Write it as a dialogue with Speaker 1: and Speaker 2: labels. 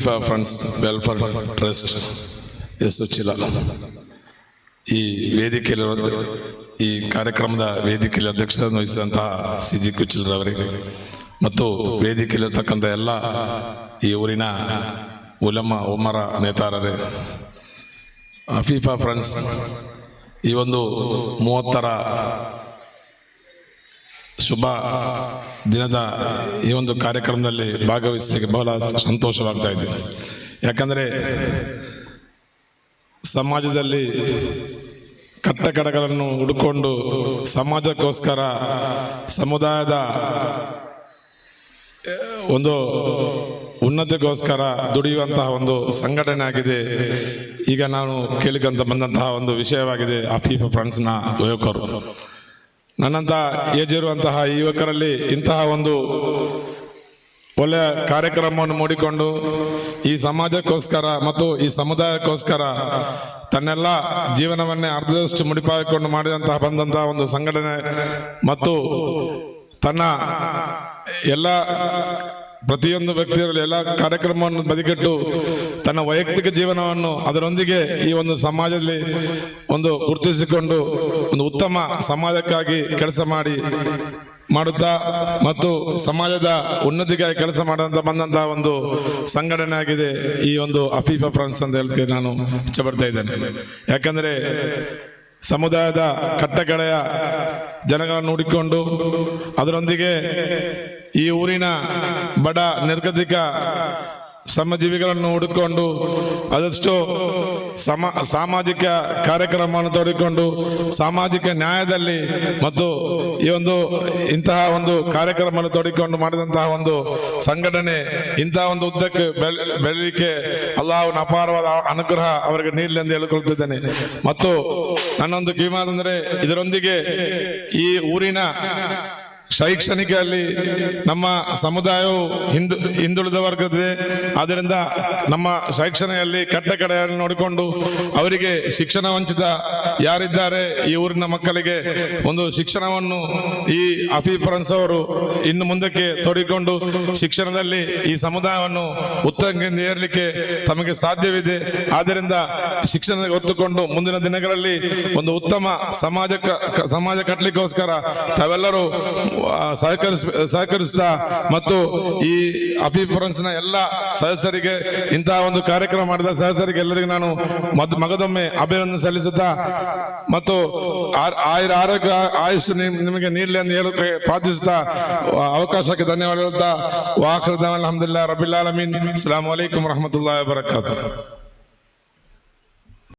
Speaker 1: Friends welfare trust ಸುಚಿಲ ಈ ವೇದಿಕೆಯಲ್ಲಿ ಈ ಕಾರ್ಯಕ್ರಮದ ವೇದಿಕೆಯಲ್ಲಿ ಅಧ್ಯಕ್ಷತೆ ವಹಿಸಿದಂತಹ ಸಿಜಿ ಕುಚಿಲ್ರವರಿಗೆ ಮತ್ತು ವೇದಿಕೆಯಲ್ಲಿರ್ತಕ್ಕಂಥ ಎಲ್ಲ ಈ ಊರಿನ ಉಲಮಾ ಉಮರ ನೇತಾರರೇ, ಅಫೀಫಾ ಫ್ರೆಂಡ್ಸ್ ಈ ಒಂದು 30ರ ಶುಭ ದಿನದ ಈ ಒಂದು ಕಾರ್ಯಕ್ರಮದಲ್ಲಿ ಭಾಗವಹಿಸಲಿಕ್ಕೆ ಬಹಳ ಸಂತೋಷವಾಗ್ತಾ ಇದೆ. ಯಾಕಂದರೆ ಸಮಾಜದಲ್ಲಿ ಕಟ್ಟಕಡೆಗಳನ್ನು ಹುಡುಕೊಂಡು ಸಮಾಜಕ್ಕೋಸ್ಕರ ಸಮುದಾಯದ ಒಂದು ಉನ್ನತಿಗೋಸ್ಕರ ದುಡಿಯುವಂತಹ ಒಂದು ಸಂಘಟನೆ ಆಗಿದೆ. ಈಗ ನಾನು ಕೇಳಿಕೊಂತ ಬಂದಂತಹ ಒಂದು ವಿಷಯವಾಗಿದೆ ಅಫೀಫಾ ಫ್ರೆಂಡ್ಸ್ನ ಯುವಕರು. ನನ್ನಂತ ಏಜ್ ಇರುವಂತಹ ಈ ಯುವಕರಲ್ಲಿ ಇಂತಹ ಒಂದು ಒಳ್ಳೆಯ ಕಾರ್ಯಕ್ರಮವನ್ನು ಮೂಡಿಕೊಂಡು ಈ ಸಮಾಜಕ್ಕೋಸ್ಕರ ಮತ್ತು ಈ ಸಮುದಾಯಕ್ಕೋಸ್ಕರ ತನ್ನೆಲ್ಲ ಜೀವನವನ್ನೇ ಅರ್ಧದಷ್ಟು ಮುಡಿಪಾಗಿಕೊಂಡು ಮಾಡಿದಂತಹ ಬಂದಂತಹ ಒಂದು ಸಂಘಟನೆ ಮತ್ತು ತನ್ನ ಎಲ್ಲ ಪ್ರತಿಯೊಂದು ವ್ಯಕ್ತಿಯಲ್ಲಿ ಎಲ್ಲ ಕಾರ್ಯಕ್ರಮವನ್ನು ಬದಿಗಿಟ್ಟು ತನ್ನ ವೈಯಕ್ತಿಕ ಜೀವನವನ್ನು ಅದರೊಂದಿಗೆ ಈ ಒಂದು ಸಮಾಜದಲ್ಲಿ ಒಂದು ಗುರುತಿಸಿಕೊಂಡು ಒಂದು ಉತ್ತಮ ಸಮಾಜಕ್ಕಾಗಿ ಕೆಲಸ ಮಾಡುತ್ತಾ ಮತ್ತು ಸಮಾಜದ ಉನ್ನತಿಗಾಗಿ ಕೆಲಸ ಮಾಡುವಂತ ಬಂದಂತಹ ಒಂದು ಸಂಘಟನೆ ಆಗಿದೆ ಈ ಒಂದು ಅಫೀಫಾ ಫ್ರೆಂಡ್ಸ್ ಅಂತ ಹೇಳಕ್ಕೆ ನಾನು ಇಷ್ಟಪಡ್ತಾ ಇದ್ದೇನೆ. ಯಾಕಂದ್ರೆ ಸಮುದಾಯದ ಕಟ್ಟಕಡೆಯ ಜನಗಳನ್ನು ಹುಡುಕಿಕೊಂಡು ಅದರೊಂದಿಗೆ ಈ ಊರಿನ ಬಡ ನಿರ್ಗತಿಕ ಶ್ರಮಜೀವಿಗಳನ್ನು ಹುಡುಕೊಂಡು ಅದಷ್ಟು ಸಾಮಾಜಿಕ ಕಾರ್ಯಕ್ರಮವನ್ನು ತೋಡಿಕೊಂಡು ಸಾಮಾಜಿಕ ನ್ಯಾಯದಲ್ಲಿ ಮತ್ತು ಈ ಒಂದು ಇಂತಹ ಒಂದು ಕಾರ್ಯಕ್ರಮವನ್ನು ತೋಡಿಕೊಂಡು ಮಾಡಿದಂತಹ ಒಂದು ಸಂಘಟನೆ ಇಂತಹ ಒಂದು ಉದ್ದಕ್ಕೆ ಬೆಳಲಿಕ್ಕೆ ಅಲ್ಲಾಹನ ಅಪಾರವಾದ ಅನುಗ್ರಹ ಅವರಿಗೆ ನೀಡಲಿ ಎಂದು ಹೇಳಿಕೊಳ್ತಿದ್ದೇನೆ. ಮತ್ತು ನನ್ನೊಂದು ಕಿವಿಮಾತು ಅಂದರೆ ಇದರೊಂದಿಗೆ ಈ ಊರಿನ ಶೈಕ್ಷಣಿಕದಲ್ಲಿ ನಮ್ಮ ಸಮುದಾಯವು ಹಿಂದುಳಿದ ವರ್ಗದಿದೆ. ಆದ್ದರಿಂದ ನಮ್ಮ ಶೈಕ್ಷಣಿಕದಲ್ಲಿ ಕಟ್ಟಕಡೆಯನ್ನು ನೋಡಿಕೊಂಡು ಅವರಿಗೆ ಶಿಕ್ಷಣ ವಂಚಿತ ಯಾರಿದ್ದಾರೆ ಈ ಊರಿನ ಮಕ್ಕಳಿಗೆ ಒಂದು ಶಿಕ್ಷಣವನ್ನು ಈ ಅಫೀಫಾ ಫ್ರೆಂಡ್ಸ್ ಅವರು ಇನ್ನು ಮುಂದಕ್ಕೆ ತೋಡಿಕೊಂಡು ಶಿಕ್ಷಣದಲ್ಲಿ ಈ ಸಮುದಾಯವನ್ನು ಉತ್ತಂಗದಿಂದ ಏರಲಿಕ್ಕೆ ತಮಗೆ ಸಾಧ್ಯವಿದೆ. ಆದ್ದರಿಂದ ಶಿಕ್ಷಣಕ್ಕೆ ಒತ್ತುಕೊಂಡು ಮುಂದಿನ ದಿನಗಳಲ್ಲಿ ಒಂದು ಉತ್ತಮ ಸಮಾಜ ಕಟ್ಟಲಿಕ್ಕೋಸ್ಕರ ತಾವೆಲ್ಲರೂ ಸಹಕರಿಸುತ್ತಾ ಮತ್ತು ಈ ಅಫೀಫಾ ಫ್ರೆಂಡ್ಸ್ ನ ಎಲ್ಲ ಸದಸ್ಯರಿಗೆ ಇಂತಹ ಒಂದು ಕಾರ್ಯಕ್ರಮ ಮಾಡಿದ ಸದಸ್ಯರಿಗೆ ಎಲ್ಲರಿಗೂ ನಾನು ಮಗದೊಮ್ಮೆ ಅಭಿನಂದನೆ ಸಲ್ಲಿಸುತ್ತಾ ಮತ್ತು ಆರೋಗ್ಯ ಆಯುಷ್ ನಿಮಗೆ ನೀಡಲಿ ಎಂದು ಹೇಳಕ್ಕೆ ಪ್ರಾರ್ಥಿಸುತ್ತಾ ಅವಕಾಶಕ್ಕೆ ಧನ್ಯವಾದ ಹೇಳುತ್ತಾ ವಾಖಿರ್ ದಅವಾನಾ ಅಲ್ಹಮ್ದುಲಿಲ್ಲಾಹಿ ರಬ್ಬಿಲ್ ಆಲಮೀನ್. ಅಸ್ಸಲಾಮು ಅಲೈಕುಂ ವರಹಮತುಲ್ಲಾಹಿ ವಬರಕಾತುಹು.